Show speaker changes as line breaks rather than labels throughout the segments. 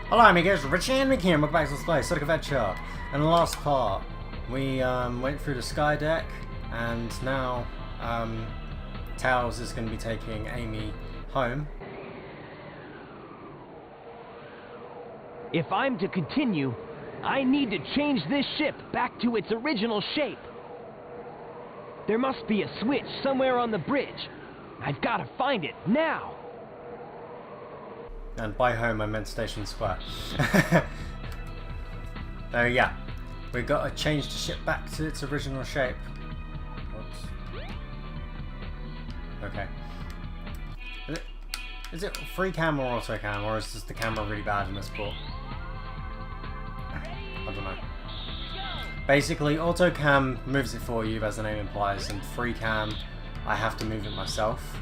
Hello amigos, RadiShineAmigo here, welcome back to Let's Play Sonic Adventure. In the last part, we went through the sky deck, and now Tails is going to be taking Amy home.
If I'm to continue, I need to change this ship back to its original shape. There must be a switch somewhere on the bridge. I've got to find it now.
And by home I meant Station Square. So yeah, we've got to change the ship back to its original shape. Whoops. Okay. Is it free cam or auto cam, or is just the camera really bad in this port? I don't know. Basically, auto cam moves it for you, as the name implies, and free cam, I have to move it myself.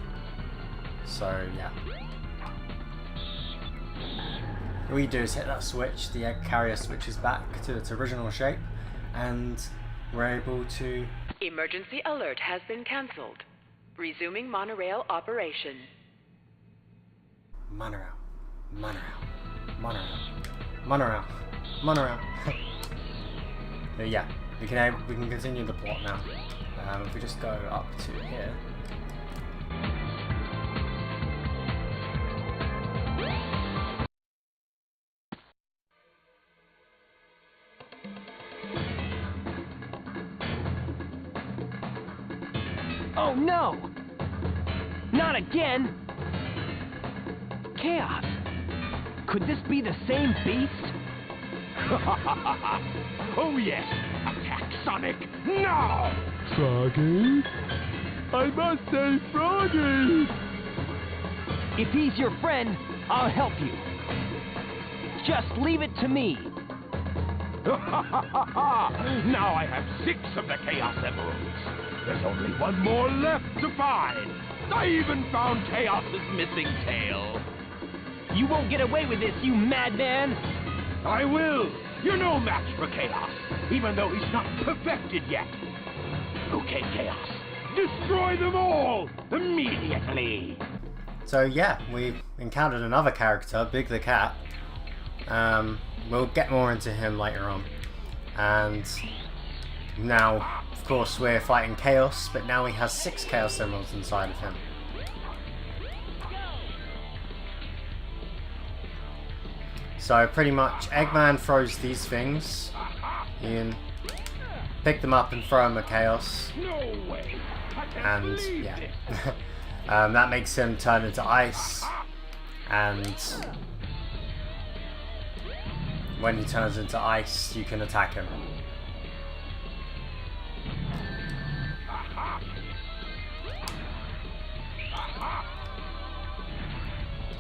So yeah. All we do is hit that switch, the egg carrier switches back to its original shape, and we're able to...
Emergency alert has been cancelled. Resuming monorail operation.
Monorail. Monorail. Monorail. Monorail. Monorail. So yeah, we can continue the plot now. If we just go up to here.
Oh no! Not again! Chaos! Could this be the same beast?
Oh yes! Attack Sonic now!
Froggy? I must say Froggy!
If he's your friend, I'll help you. Just leave it to me.
Now I have 6 of the Chaos Emeralds. There's only one more left to find. I even found Chaos's missing tail.
You won't get away with this, you madman!
I will. You're no match for Chaos, even though he's not perfected yet. Okay, Chaos. Destroy them all immediately.
So yeah, we've encountered another character, Big the Cat. We'll get more into him later on. And now, of course, we're fighting Chaos, but now he has 6 Chaos Emeralds inside of him. So pretty much, Eggman throws these things. You can pick them up and throw them at Chaos.
No way.
And yeah, that makes him turn into ice. And when he turns into ice, you can attack him.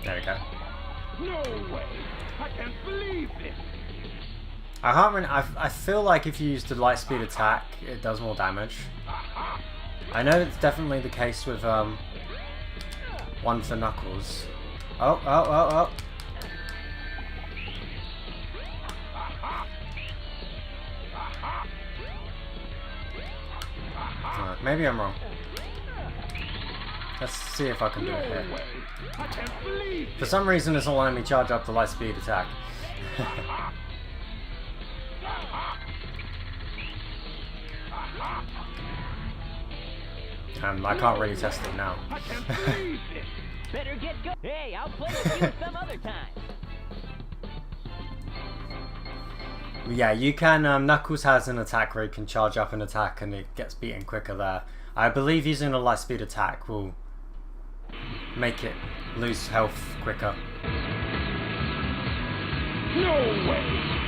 There we go.
No way. I can't believe this.
I can't really, I feel like if you use the light speed attack, it does more damage. I know it's definitely the case with one for Knuckles. Oh, oh, oh, oh. Maybe I'm wrong. Let's see if I can do it here. For some reason it's not letting me charge up the light speed attack. I can't really test it now.
Better get go. Hey, I'll play with you some other time.
Yeah, you can, Knuckles has an attack where he can charge up an attack and it gets beaten quicker there. I believe using a light speed attack will make it lose health quicker.
No way!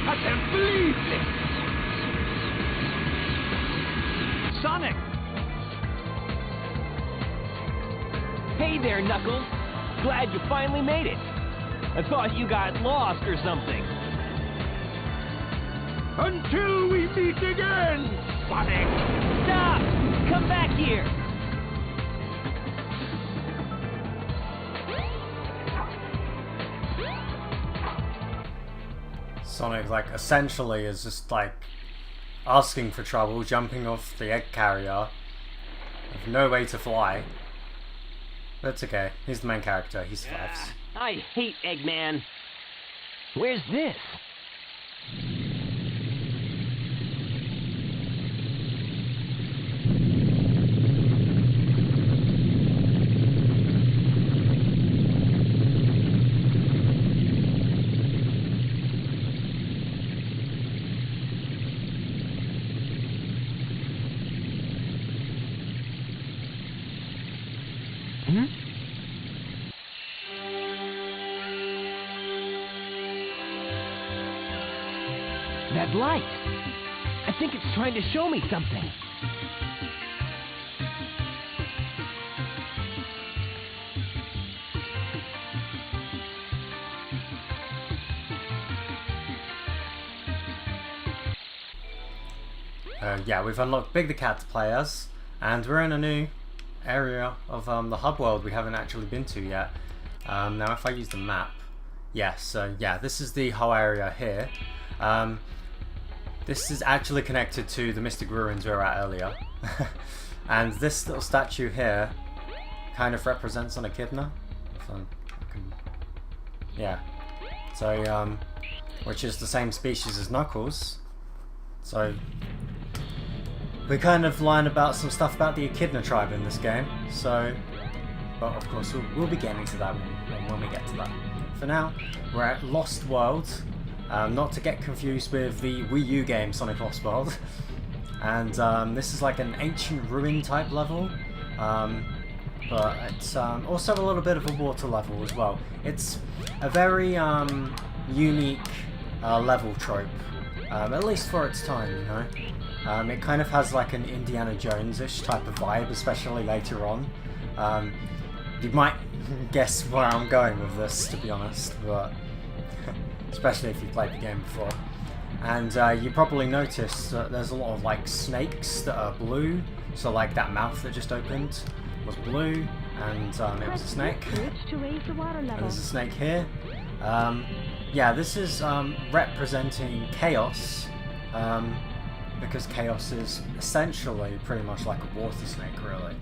I can't believe this!
Sonic! Hey there, Knuckles. Glad you finally made it. I thought you got lost or something.
Until we meet again, Sonic!
Stop! Come back here!
Sonic, like, essentially is just, like, asking for trouble, jumping off the egg carrier with no way to fly. But it's okay. He's the main character. He survives.
I hate Eggman. Where's this? That light! I think it's trying to show me something.
Yeah, we've unlocked Big the Cat to play as, and we're in a new area of the hub world we haven't actually been to yet. Now if I use the map, yes, so yeah, this is the whole area here. This is actually connected to the Mystic Ruins we were at earlier. And this little statue here kind of represents an echidna. So yeah. So, which is the same species as Knuckles. So, we kind of learn about some stuff about the echidna tribe in this game. So, but of course we'll be getting to that when we get to that. For now, we're at Lost World. Not to get confused with the Wii U game Sonic Lost World. And this is like an ancient ruin type level, but it's also a little bit of a water level as well. It's a very unique level trope, at least for its time, you know. It kind of has like an Indiana Jones-ish type of vibe, especially later on. You might guess where I'm going with this, to be honest, but especially if you played the game before. And you probably noticed that there's a lot of like snakes that are blue. So like that mouth that just opened was blue, and it was a snake. And there's a snake here. Yeah, this is representing chaos, because chaos is essentially pretty much like a water snake, really.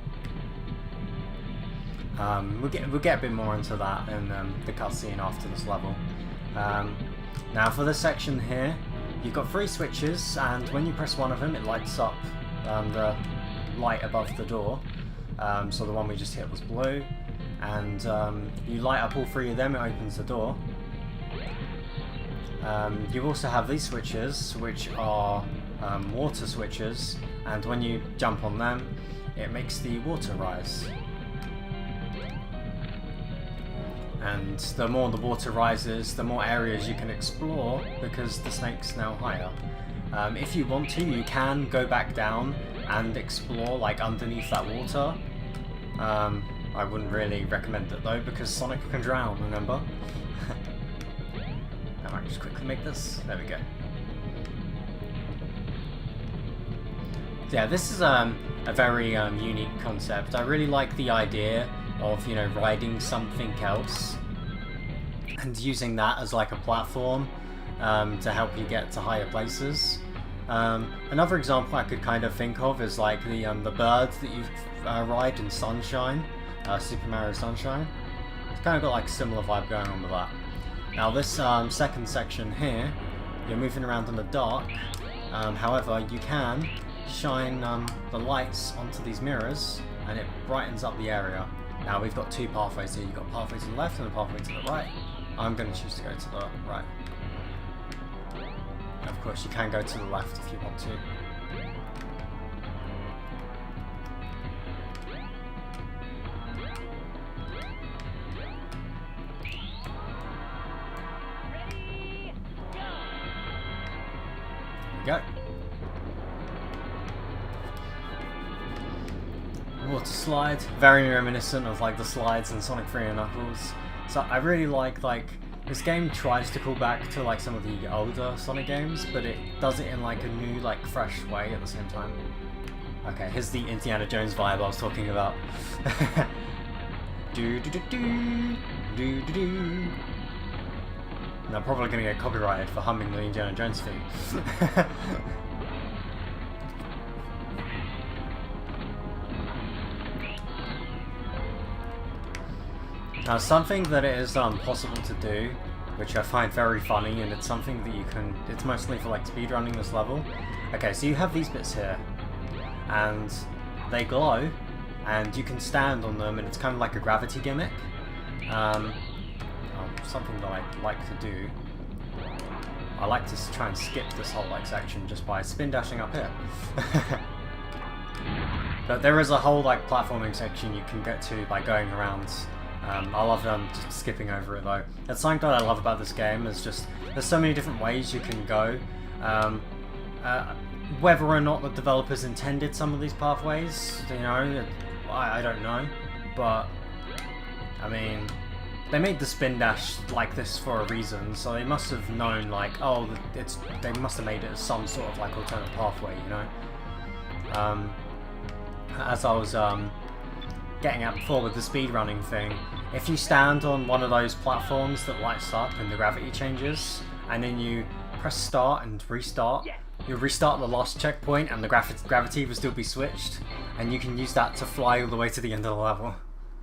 We'll get a bit more into that in the cutscene after this level. Now for this section here, you've got 3 switches, and when you press one of them it lights up the light above the door. So the one we just hit was blue, and you light up all 3 of them, it opens the door. You also have these switches, which are water switches, and when you jump on them it makes the water rise. And the more the water rises, the more areas you can explore, because the snake's now higher. If you want to, you can go back down and explore like underneath that water. I wouldn't really recommend it though, because Sonic can drown, remember? I might just quickly make this. There we go. Yeah, this is a very unique concept. I really like the idea of, you know, riding something else and using that as like a platform to help you get to higher places. Another example I could kind of think of is like the bird that you ride in Sunshine, Super Mario Sunshine. It's kind of got like a similar vibe going on with that. Now this second section here, you're moving around in the dark. However, you can shine the lights onto these mirrors and it brightens up the area. Now we've got 2 pathways here. You've got a pathway to the left and a pathway to the right. I'm going to choose to go to the right. And of course you can go to the left if you want to. There we go. Water slide, very reminiscent of like the slides in Sonic 3 and Knuckles. So I really like this game tries to call back to like some of the older Sonic games, but it does it in like a new, like fresh way at the same time. Okay, here's the Indiana Jones vibe I was talking about. Do do do do do do do. And I'm probably gonna get copyrighted for humming the Indiana Jones theme. Now something that it is possible to do which I find very funny, and it's something that it's mostly for like speedrunning this level. Okay, so you have these bits here, and they glow, and you can stand on them, and it's kind of like a gravity gimmick. Something that I like to do. I like to try and skip this whole like section just by spin dashing up here. But there is a whole like platforming section you can get to by going around. I love just skipping over it though. That's something that I love about this game, is just there's so many different ways you can go. Whether or not the developers intended some of these pathways, you know, I don't know. But I mean, they made the spin dash like this for a reason, so they must have known like, oh, they must have made it as some sort of like alternate pathway, you know. As I was getting at before with the speedrunning thing, if you stand on one of those platforms that lights up and the gravity changes, and then you press start and restart, you'll restart the last checkpoint and the gravity will still be switched, and you can use that to fly all the way to the end of the level.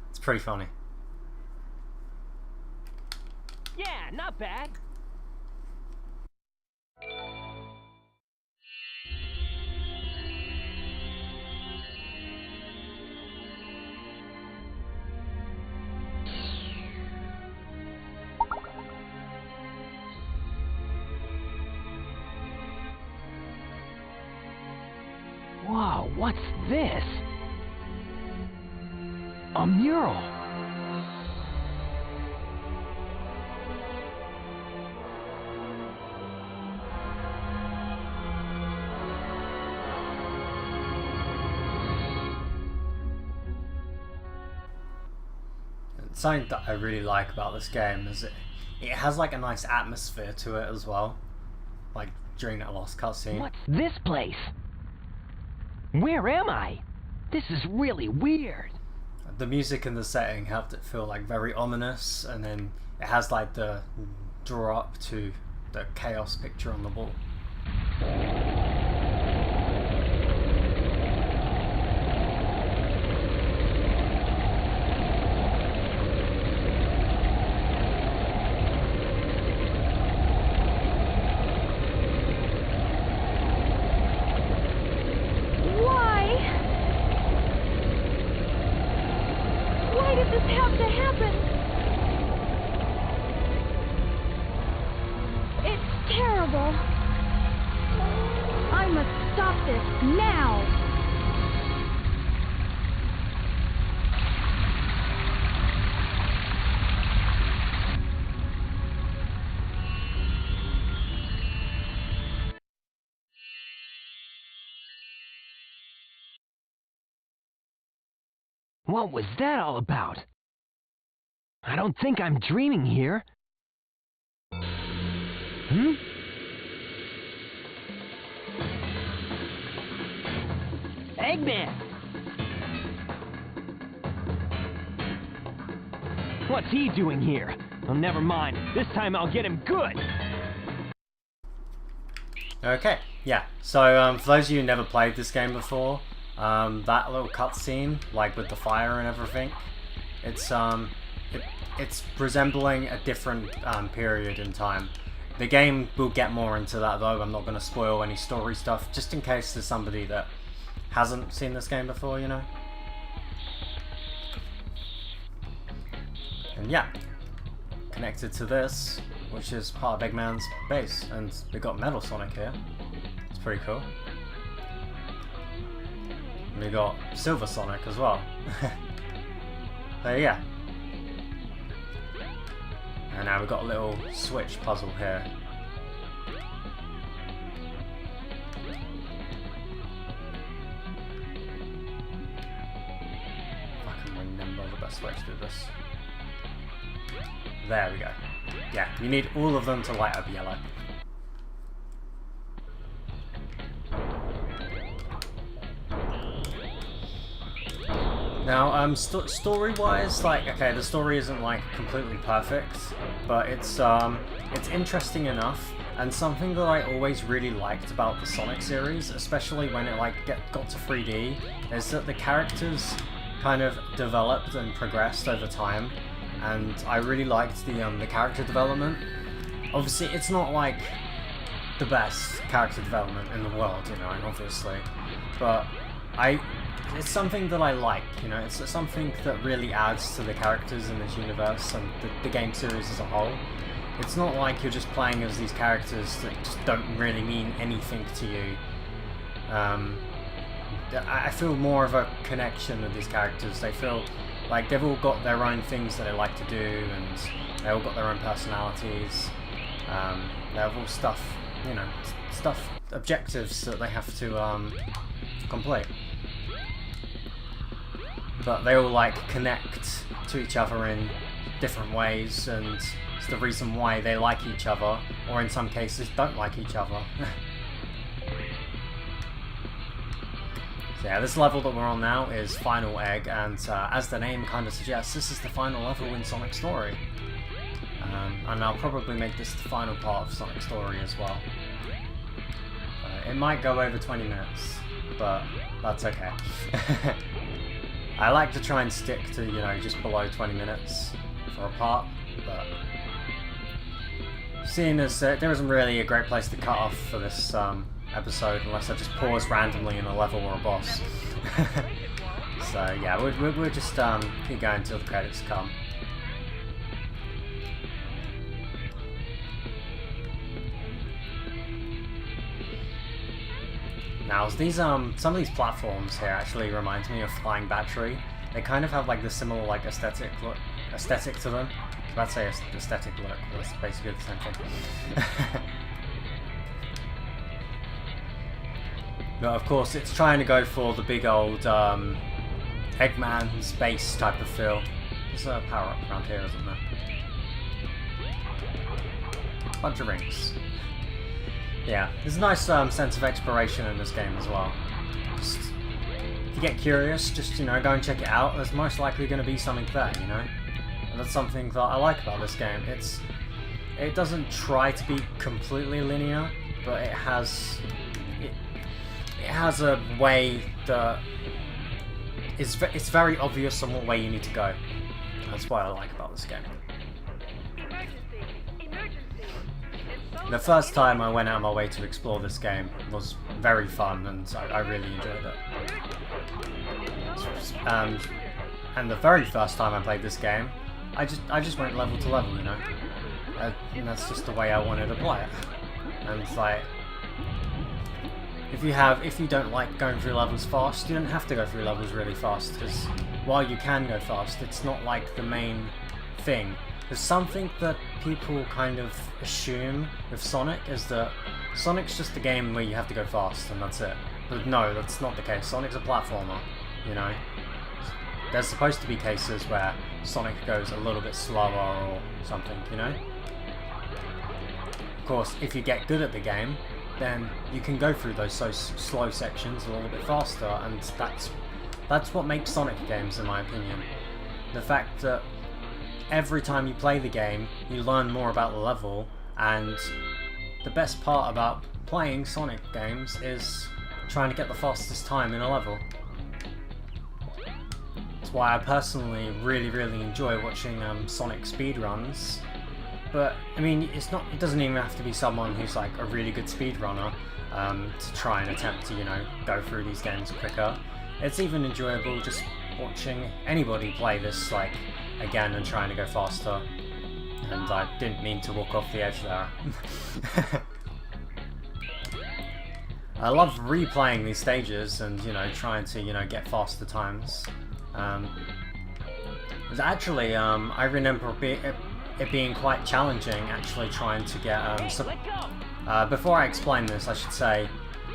It's pretty funny.
Yeah, not bad. Whoa, what's this? A mural.
Something that I really like about this game is it has like a nice atmosphere to it as well, like during that last cutscene.
What's this place? Where am I? This is really weird.
The music and the setting helped it feel like very ominous, and then it has like the draw up to the chaos picture on the wall.
Why did this have to happen? It's terrible. I must stop this now.
What was that all about? I don't think I'm dreaming here. Eggman! What's he doing here? Oh, never mind. This time I'll get him good!
Okay, yeah. So for those of you who never played this game before, that little cutscene, like with the fire and everything, it's resembling a different period in time. The game will get more into that though. I'm not going to spoil any story stuff, just in case there's somebody that hasn't seen this game before, you know. And yeah, connected to this, which is part of Eggman's base, and we got Metal Sonic here. It's pretty cool. And we got Silver Sonic as well. There you go. And now we've got a little switch puzzle here. If I can remember the best way to do this. There we go. Yeah, you need all of them to light up yellow. Now, story-wise, like, okay, the story isn't like completely perfect, but it's interesting enough, and something that I always really liked about the Sonic series, especially when it like got to 3D, is that the characters kind of developed and progressed over time, and I really liked the character development. obviously it's not like the best character development in the world, you know, obviously, but it's something that I like, you know, it's something that really adds to the characters in this universe and the game series as a whole. It's not like you're just playing as these characters that just don't really mean anything to you. I feel more of a connection with these characters. They feel like they've all got their own things that they like to do, and they all got their own personalities. They have all stuff, you know, objectives that they have to complete. But they all like connect to each other in different ways, and it's the reason why they like each other, or in some cases don't like each other. So yeah, this level that we're on now is Final Egg, and as the name kind of suggests, this is the final level in Sonic's story. And I'll probably make this the final part of Sonic's story as well. It might go over 20 minutes, but that's okay. I like to try and stick to, you know, just below 20 minutes for a part, but seeing as there isn't really a great place to cut off for this episode unless I just pause randomly in a level or a boss. So yeah, we'll just keep going until the credits come. Now, these some of these platforms here actually reminds me of Flying Battery. They kind of have like the similar like aesthetic to them. Let's say aesthetic look. Well, it's basically the same thing. But of course, it's trying to go for the big old Eggman space type of feel. There's a power up around here, isn't there? Bunch of rings. Yeah, there's a nice sense of exploration in this game as well. Just, if you get curious, just, you know, go and check it out. There's most likely going to be something there, you know? And that's something that I like about this game. It doesn't try to be completely linear, but it has a way that it's very obvious on what way you need to go. That's what I like about this game. The first time I went out of my way to explore this game was very fun, and I really enjoyed it. And the very first time I played this game, I just went level to level, you know, and that's just the way I wanted to play it. And it's like, if you don't like going through levels fast, you don't have to go through levels really fast, because while you can go fast, it's not like the main thing. There's something that people kind of assume with Sonic, is that Sonic's just a game where you have to go fast and that's it. But no, that's not the case. Sonic's a platformer, you know. There's supposed to be cases where Sonic goes a little bit slower or something, you know. Of course, if you get good at the game, then you can go through those slow sections a little bit faster, and that's what makes Sonic games, in my opinion. The fact that every time you play the game, you learn more about the level, and the best part about playing Sonic games is trying to get the fastest time in a level. That's why I personally really enjoy watching Sonic speedruns. But I mean, it doesn't even have to be someone who's like a really good speedrunner to try and attempt to, you know, go through these games quicker. It's even enjoyable just watching anybody play this like again and trying to go faster. And I didn't mean to walk off the edge there. I love replaying these stages and, you know, trying to, you know, get faster times. Actually, I remember it being quite challenging, actually, trying to get... before I explain this, I should say,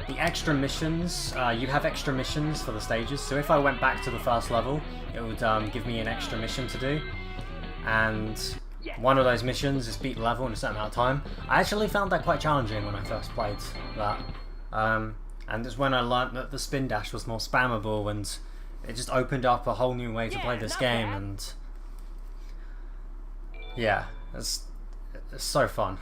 the extra missions, you have extra missions for the stages, so if I went back to the first level, it would give me an extra mission to do, and one of those missions is beat the level in a certain amount of time. I actually found that quite challenging when I first played that, and it's when I learnt that the spin dash was more spammable, and it just opened up a whole new way to play this game, and yeah, it's so fun.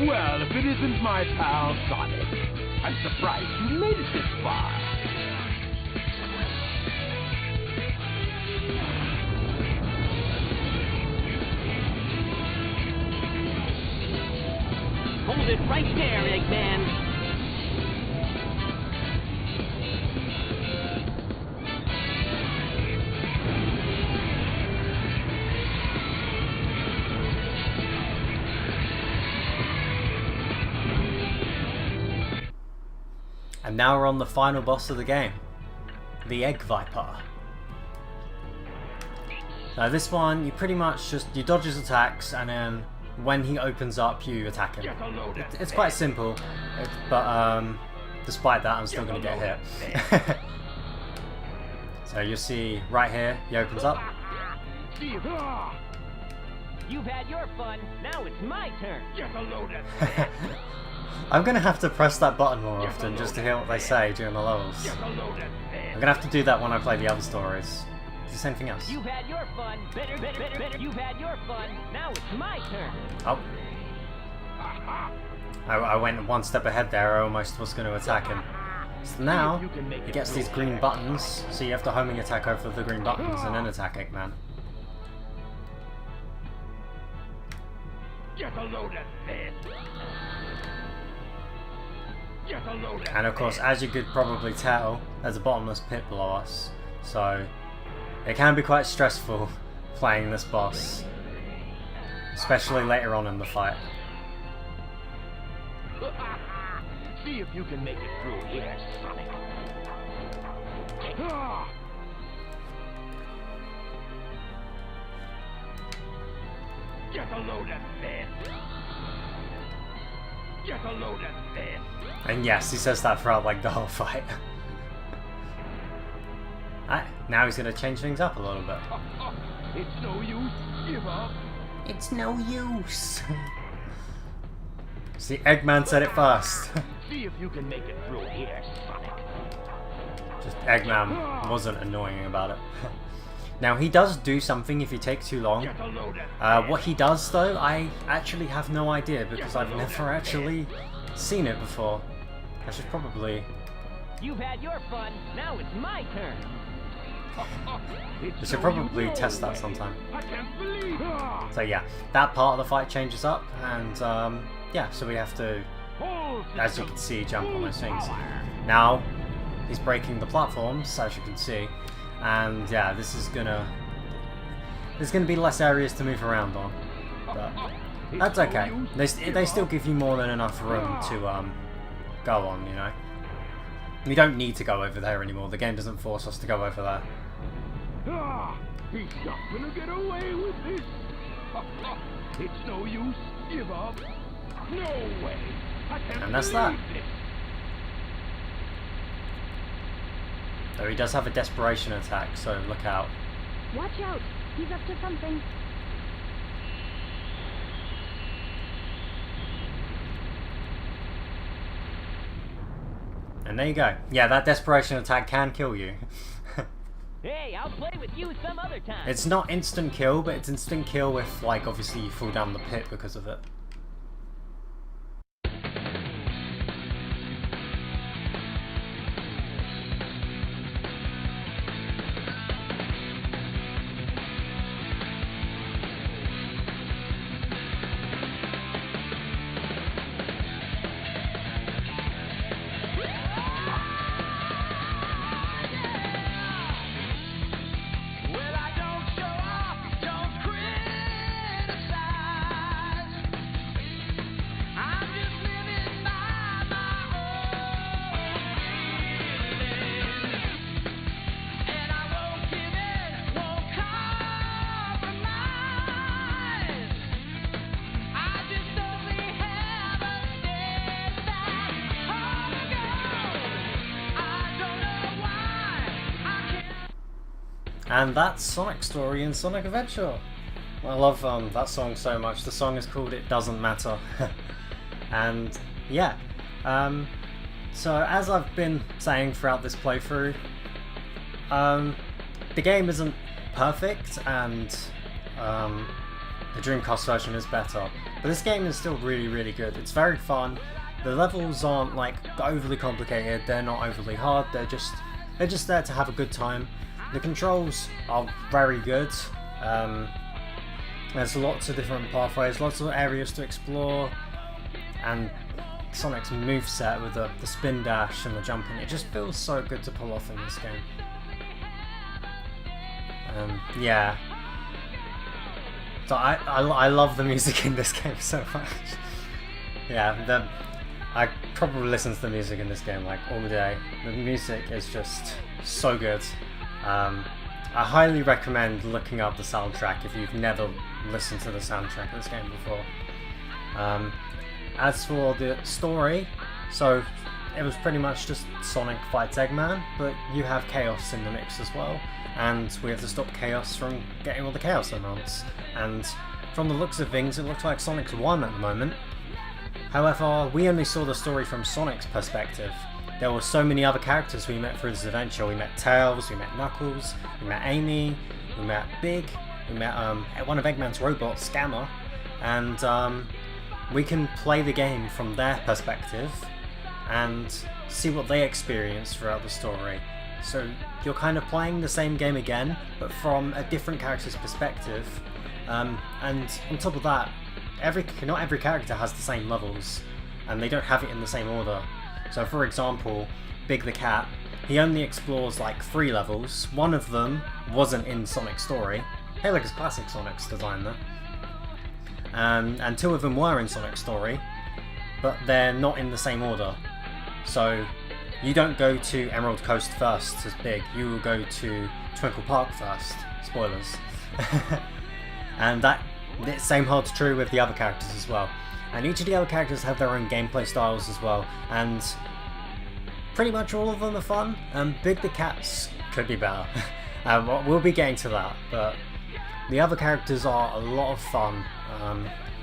Well, if it isn't my pal Sonic, I'm surprised you made it this far.
Hold it right there, Eggman.
And now we're on the final boss of the game, the Egg Viper. Now this one, you pretty much you dodge his attacks, and then when he opens up, you attack him. It's quite simple, but despite that, I'm still going to get hit. So you'll see right here, he opens up.
You've had your fun, now it's my turn.
I'm going to have to press that button more often just to hear what they say during the levels. I'm going to have to do that when I play the other stories. Is there anything else?
You've had your fun, better. You've had your fun, now it's my turn.
Oh. I went one step ahead there, I almost was going to attack him. So now, he gets these green buttons, so you have to homing attack over the green buttons and then attack Eggman.
Get a load of this.
And of course, as you could probably tell, there's a bottomless pit below us, so it can be quite stressful playing this boss, especially later on in the fight.
See if you can make it through here, Sonic. Get a load of this. Get a load of this.
And yes, he says that throughout like the whole fight. Now he's going to change things up a little bit.
It's no use. Give up.
It's no use. See, Eggman said it first.
See if you can make it through here, Sonic.
Just Eggman wasn't annoying about it. Now he does do something if you take too long. What he does though, I actually have no idea because I've never actually seen it before. I should probably...
You've had your fun, now it's my turn.
I should probably test that sometime.
I can't believe it.
So yeah, that part of the fight changes up, and yeah, so we have to, as you can see, jump on those things. Now, he's breaking the platforms, as you can see, and yeah, there's gonna be less areas to move around on, but that's okay. They still give you more than enough room to go on, you know. We don't need to go over there anymore. The game doesn't force us to go over there.
He's not gonna get away with this. It's no use. Give up. No way. I can't
And that's that.
believe this.
Though he does have a desperation attack, so look out.
Watch out. He's up to something.
And there you go. Yeah, that desperation attack can kill you.
Hey, I'll play with you some other time.
It's not instant kill, but it's instant kill if, like, obviously you fall down the pit because of it. And that's Sonic's story in Sonic Adventure. I love that song so much. The song is called It Doesn't Matter. And yeah, so as I've been saying throughout this playthrough, the game isn't perfect, and the Dreamcast version is better. But this game is still really, really good. It's very fun. The levels aren't like overly complicated, they're not overly hard, they're just there to have a good time. The controls are very good. There's lots of different pathways, lots of areas to explore, and Sonic's moveset with the spin dash and the jumping, it just feels so good to pull off in this game. Yeah. So I love the music in this game so much. Yeah, I probably listen to the music in this game like all day. The music is just so good. I highly recommend looking up the soundtrack if you've never listened to the soundtrack of this game before. As for the story, so it was pretty much just Sonic fights Eggman, but you have Chaos in the mix as well, and we have to stop Chaos from getting all the Chaos Emeralds. And from the looks of things, it looks like Sonic's won at the moment. However, we only saw the story from Sonic's perspective. There were so many other characters we met through this adventure. We met Tails, we met Knuckles, we met Amy, we met Big, we met one of Eggman's robots, Scammer, and we can play the game from their perspective and see what they experience throughout the story. So you're kind of playing the same game again, but from a different character's perspective. And on top of that, not every character has the same levels, and they don't have it in the same order. So for example, Big the Cat, he only explores like 3 levels. One of them wasn't in Sonic's story. Hey, look, it's classic Sonic's design there. And 2 of them were in Sonic's story, but they're not in the same order. So you don't go to Emerald Coast first as Big, you will go to Twinkle Park first. Spoilers. And that same holds true with the other characters as well. And each of the other characters have their own gameplay styles as well, and pretty much all of them are fun. Big the Cats could be better. We'll be getting to that, but the other characters are a lot of fun,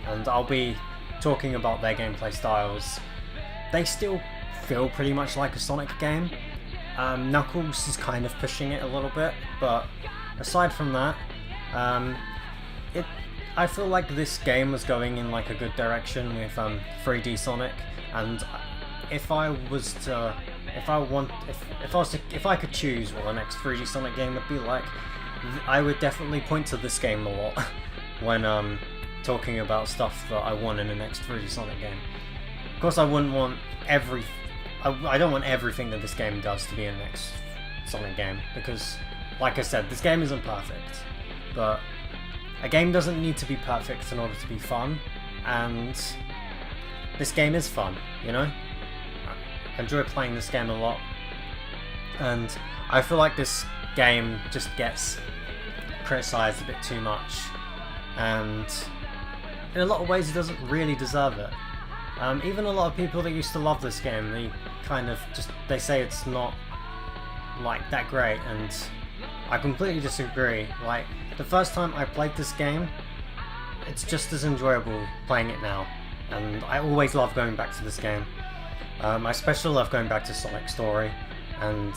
and I'll be talking about their gameplay styles. They still feel pretty much like a Sonic game. Knuckles is kind of pushing it a little bit, but aside from that, I feel like this game was going in like a good direction with 3D Sonic, and if I could choose what the next 3D Sonic game would be like, I would definitely point to this game a lot when talking about stuff that I want in the next 3D Sonic game. Of course, I wouldn't want I don't want everything that this game does to be in the next Sonic game, because, like I said, this game isn't perfect, but a game doesn't need to be perfect in order to be fun, and this game is fun, you know? I enjoy playing this game a lot, and I feel like this game just gets criticised a bit too much, and in a lot of ways it doesn't really deserve it. Even a lot of people that used to love this game, they say it's not like that great, and I completely disagree. Like, the first time I played this game, it's just as enjoyable playing it now, and I always love going back to this game. I especially love going back to Sonic's story, and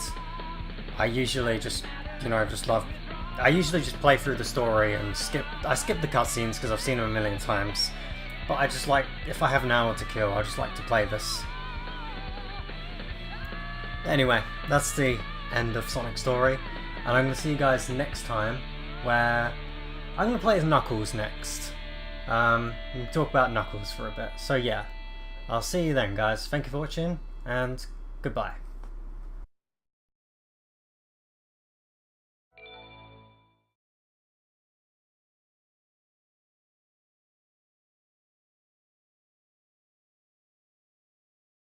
I usually just play through the story and skip the cutscenes because I've seen them a million times. But I just like, if I have an hour to kill, I just like to play this. Anyway, that's the end of Sonic's story, and I'm going to see you guys next time, where I'm going to play as Knuckles next. We'll talk about Knuckles for a bit. So yeah, I'll see you then, guys. Thank you for watching, and goodbye.